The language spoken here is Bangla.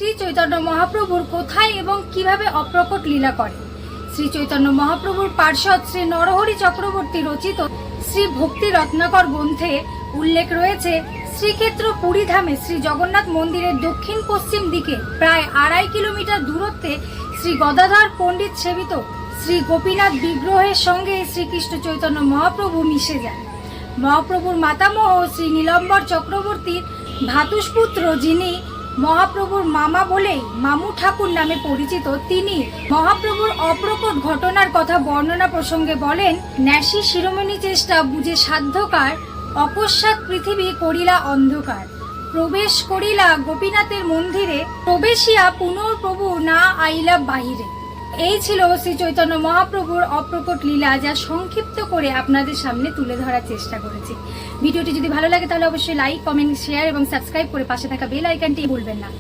শ্রী চৈতন্য মহাপ্রভুর কোথায় এবং কিভাবে অপ্রকট লীলা করে। শ্রী চৈতন্য মহাপ্রভুর পার্ষদ শ্রী নরহরি চক্রবর্তী রচিত শ্রী ভক্তি রত্নাকর গ্রন্থে উল্লেখ রয়েছে, শ্রীক্ষেত্র পুরী ধামে শ্রী জগন্নাথ মন্দিরের দক্ষিণ পশ্চিম দিকে প্রায় 2.5 কিলোমিটার দূরত্বে শ্রী গদাধর পণ্ডিত সেবিত শ্রী গোপীনাথ বিগ্রহের সঙ্গে শ্রীকৃষ্ণ চৈতন্য মহাপ্রভু মিশে যান। মহাপ্রভুর মাতামহ শ্রী নীলম্বর চক্রবর্তীর ভ্রাতুষ্পুত্র, যিনি মহাপ্রভুর মামা বলেই মামু ঠাকুর নামে পরিচিত, তিনি মহাপ্রভুর অপ্রকট ঘটনার কথা বর্ণনা প্রসঙ্গে বলেন, ন্যাসী শিরোমণি চেষ্টা বুঝে সাধ্যকার, অকস্মাৎ পৃথিবী করিলা অন্ধকার, প্রবেশ করিলা গোপীনাথের মন্দিরে, প্রবেশিয়া পুনঃপ্রভু না আইলা বাহিরে। এই ছিল শ্রী চৈতন্য মহাপ্রভুর অপ্রকট লীলা, যা সংক্ষিপ্ত করে আপনাদের সামনে তুলে ধরার চেষ্টা করেছি। ভিডিওটি যদি ভালো লাগে তাহলে অবশ্যই লাইক, কমেন্ট, শেয়ার এবং সাবস্ক্রাইব করে পাশে থাকা বেল আইকনটি ভুলবেন না।